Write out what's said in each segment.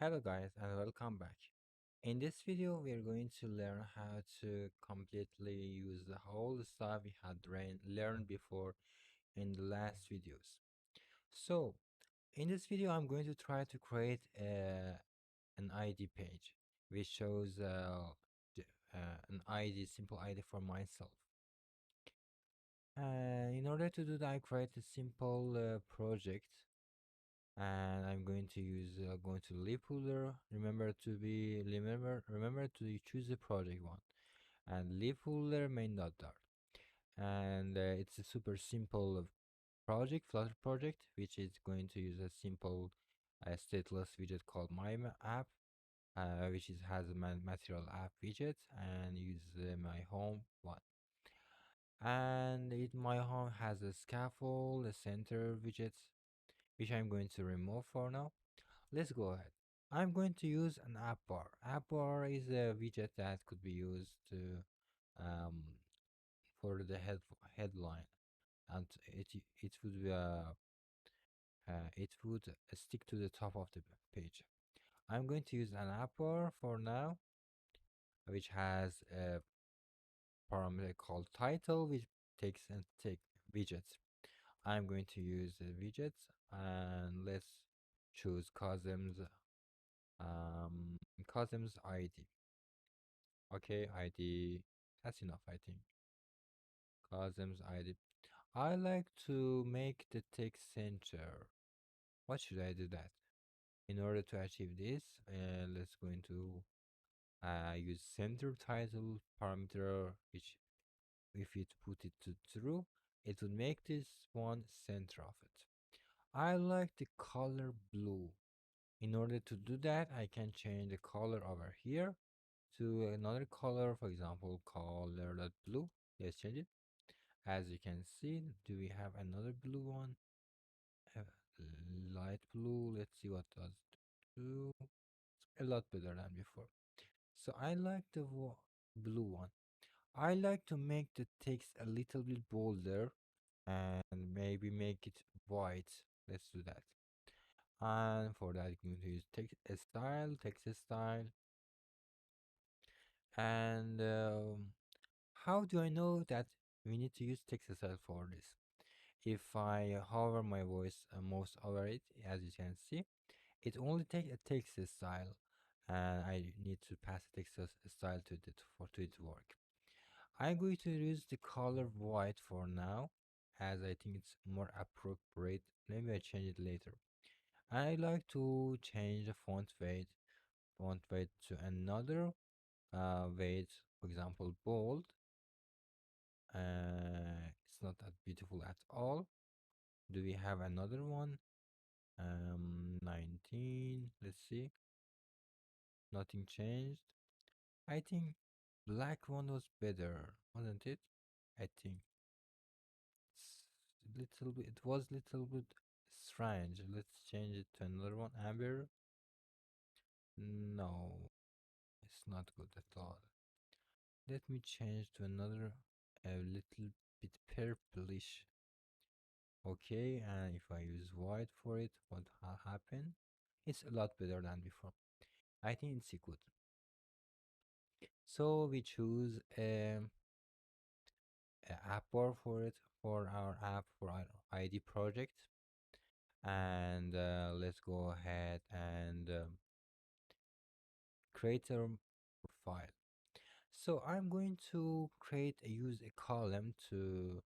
Hello guys and welcome back. In this video we are going to learn how to completely use the whole stuff we had learned before in the last videos. So in this video I'm going to try to create an ID page which shows an ID, simple ID for myself. In order to do that I create a simple project and I'm going to use going to leaf folder. Remember to choose the project one and leaf folder main.dart, and it's a super simple project, Flutter project, which is going to use a simple stateless widget called app, which has a material app widget and use my home one. And my home has a scaffold, a center widgets, which I'm going to remove for now. Let's go ahead. I'm going to use an app bar. App bar is a widget that could be used to um, for the headline, and it would stick to the top of the page. I'm going to use an app bar for now, which has a parameter called title, which take widgets. I'm going to use the widgets, and let's choose Cosm's ID. Okay, ID. That's enough, I think. Cosm's ID. I like to make the text center. What should I do that? In order to achieve this, let's go into use center title parameter, which if it put it to true, it would make this one center of it. I like the color blue. In order to do that, I can change the color over here to another color, for example, color blue. Let's change it. As you can see, do we have another blue one? Uh, Light blue. Let's see what does do. A lot better than before. So I like the blue one. I like to make the text a little bit bolder and maybe make it white. Let's do that. And for that, I'm going to use text style. And how do I know that we need to use text style for this? If I hover my mouse over it, as you can see, it only takes a text style, and I need to pass a text style to it for to it work. I'm going to use the color white for now, as I think it's more appropriate. Maybe I change it later. I like to change the font weight to another weight, for example, bold. It's not that beautiful at all. Do we have another one? 19. Let's see. Nothing changed. I think black one was better, wasn't it? I think it was little bit strange. Let's change it to another one. Amber. No, it's not good at all. Let me change to another, a little bit purplish. Okay, and if I use white for it, what will happen? It's a lot better than before. I think it's good. So we choose a app bar for it, for our app, for our ID project, and let's go ahead and create a file. So I'm going to use a column to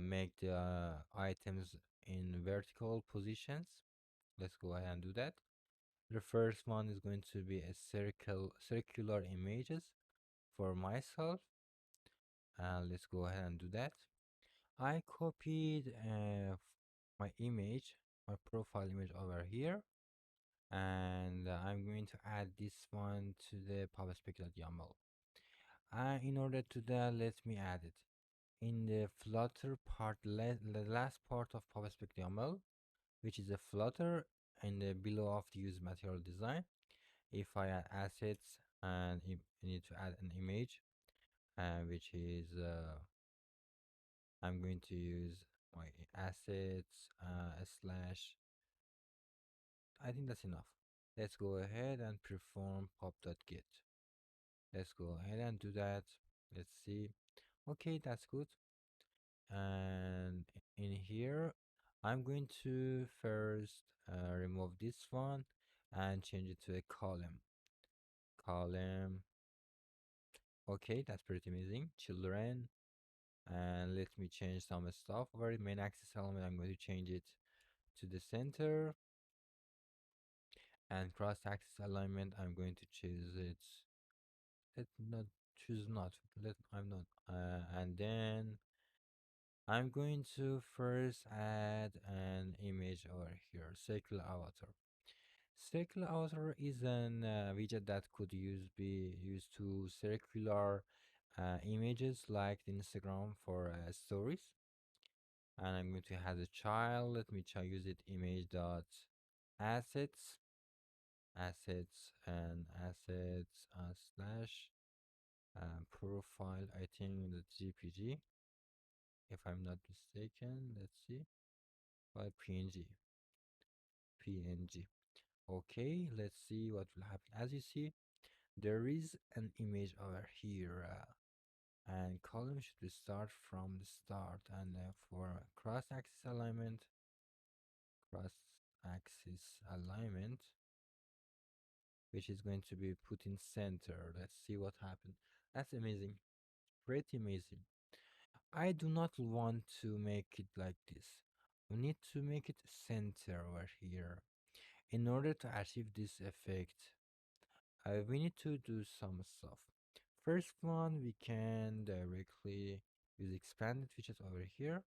make the items in vertical positions. Let's go ahead and do that. The first one is going to be a circular images for myself. Let's go ahead and do that. I copied my image, my profile image over here, and I'm going to add this one to the PubSpec.yaml. In order to that, let me add it in the Flutter part, the last part of PubSpec.yaml, which is a Flutter, and below of the use material design. If I add assets and I need to add an image, which is I'm going to use my assets slash. I think that's enough. Let's go ahead and perform pop.get. Let's go ahead and do that. Let's see. Okay, that's good. And in here, I'm going to first remove this one and change it to a column. Column. Okay, that's pretty amazing. Children. And let me change some stuff over it. Main axis element, I'm going to change it to the center. And cross axis alignment, I'm going to choose it. Let not choose not. Let I'm not. And then I'm going to first add an image over here. Circle avatar. Circle avatar is an widget that could be used to circular images like Instagram for stories. And I'm going to have a child. Let me try use it image dot assets and assets slash profile, I think the GPG, if I'm not mistaken. Let's see. By PNG. Okay, let's see what will happen. As you see, there is an image over here, and column should start from the start. And for cross-axis alignment, which is going to be put in center. Let's see what happened. That's amazing, pretty amazing. I do not want to make it like this. We need to make it center over here. In order to achieve this effect, we need to do some stuff. First one, we can directly use expanded features over here.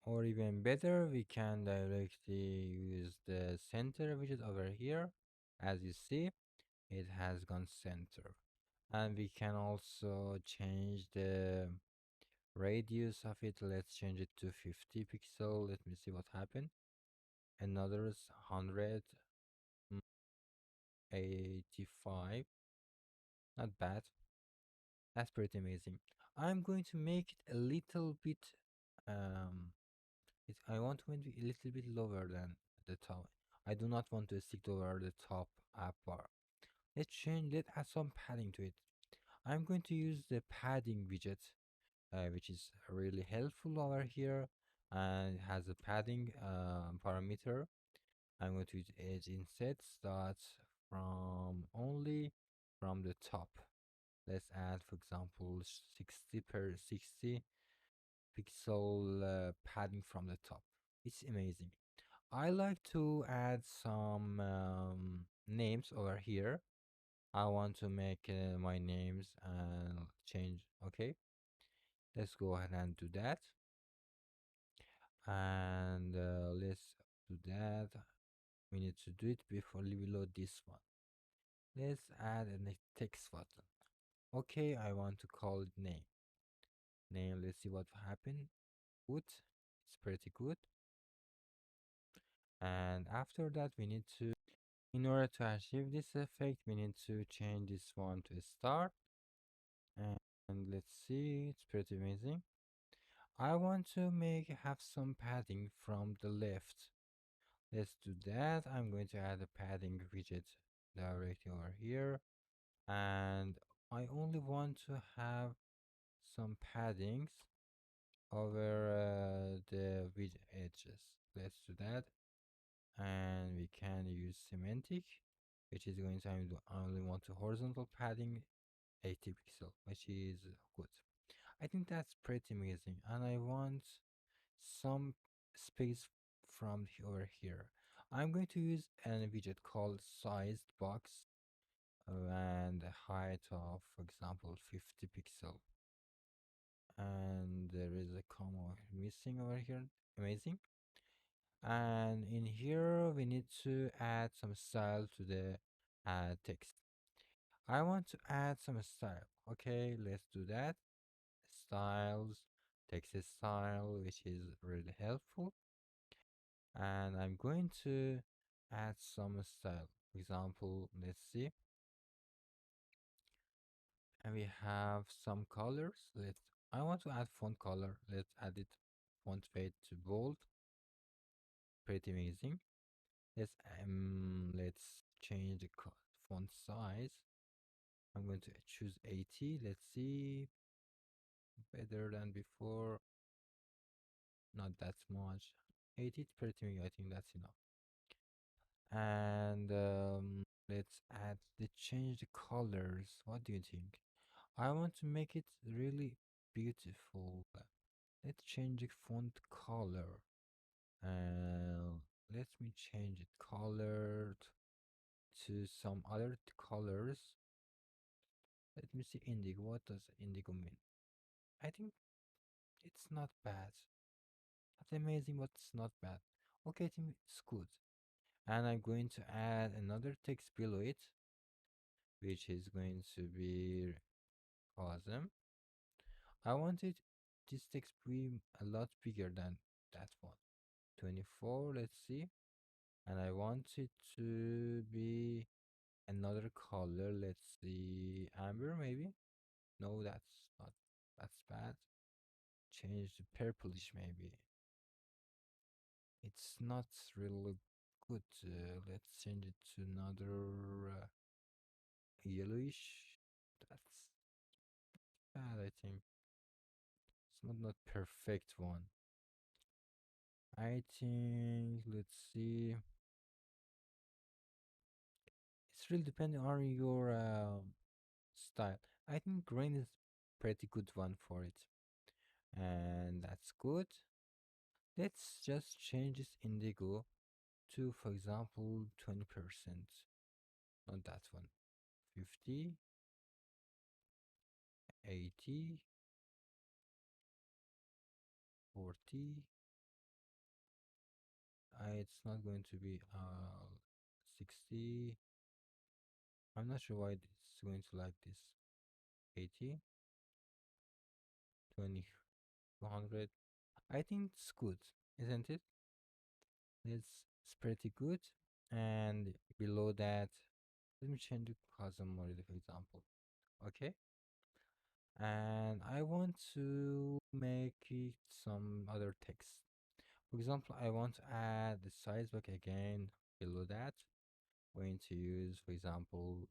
Or even better, we can directly use the center widget over here. As you see, it has gone center. And we can also change the radius of it. Let's change it to 50 pixel. Let me see what happened. Another 185. Not bad. That's pretty amazing. I'm going to make it a little bit I want to make it a little bit lower than the top. I do not want to stick over the top app bar. Let's add some padding to it. I'm going to use the padding widget, which is really helpful over here, and it has a padding parameter. I'm going to use edge inset starts from the top. Let's add, for example, 60 per 60 pixel padding from the top. It's amazing. I like to add some names over here. I want to make my names and change. Okay, let's go ahead and do that. And let's do that. We need to do it before we load this one. Let's add a text button. Okay, I want to call it name. Let's see what happened. Good, it's pretty good. And after that, we need to, in order to achieve this effect, we need to change this one to a star. And let's see, it's pretty amazing. I want to have some padding from the left. Let's do that. I'm going to add a padding widget directly over here. And I only want to have some paddings over the widget edges. Let's do that. And we can use semantic, which is going to only want to horizontal padding 80 pixel, which is good. I think that's pretty amazing, and I want some space from over here. I'm going to use a widget called sized box and a height of, for example, 50 pixel. And there is a comma missing over here. Amazing. And in here we need to add some style to the text. I want to add some style. Okay, let's do that. Styles, text style, which is really helpful. And I'm going to add some style. For example, let's see. And we have some colors. I want to add font color. Let's add it font weight to bold. Pretty amazing. Let's change the font size. I'm going to choose 80. Let's see, better than before. Not that much. 80 is pretty. I think that's enough. And let's add the change the colors. What do you think? I want to make it really beautiful. Let's change the font color. And let me change it colored to some other colors. Let me see indigo. What does indigo mean? I think it's not bad. Not amazing, but it's not bad. Okay, I think it's good. And I'm going to add another text below it, which is going to be awesome. I wanted this text to be a lot bigger than that one. 24, let's see. And I want it to be another color. Let's see, amber maybe. No, that's not. That's bad. Change to purplish maybe. It's not really good. Let's change it to another yellowish. That's bad. I think it's not perfect one. I think let's see. It's really depending on your style. I think green is pretty good one for it, and that's good. Let's just change this indigo to, for example, 20%. Not that one. 50, 80, 40. It's not going to be 60. I'm not sure why it's going to like this. 80, 20, 200. I think it's good, isn't it? It's pretty good. And below that, let me change the custom model, for example. Okay. And I want to make it some other text. For example, I want to add the size box again below that. Going to use, for example,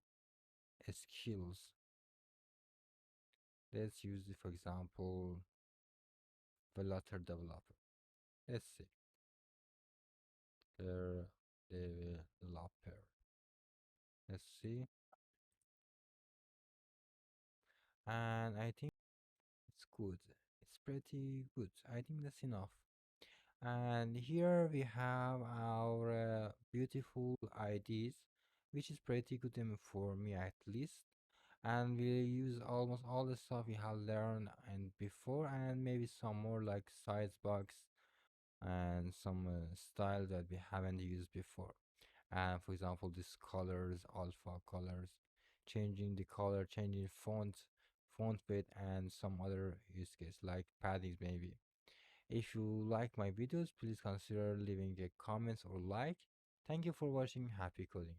skills. Let's use it, for example, Flutter developer. Let's see. Developer. Let's see. And I think it's good. It's pretty good. I think that's enough. And here we have our beautiful IDs, which is pretty good for me at least. And we use almost all the stuff we have learned and before, and maybe some more like size box and some style that we haven't used before. And for example, these colors, alpha colors, changing the color, changing font width, and some other use case like padding maybe. If you like my videos, please consider leaving a comment or like. Thank you for watching. Happy coding.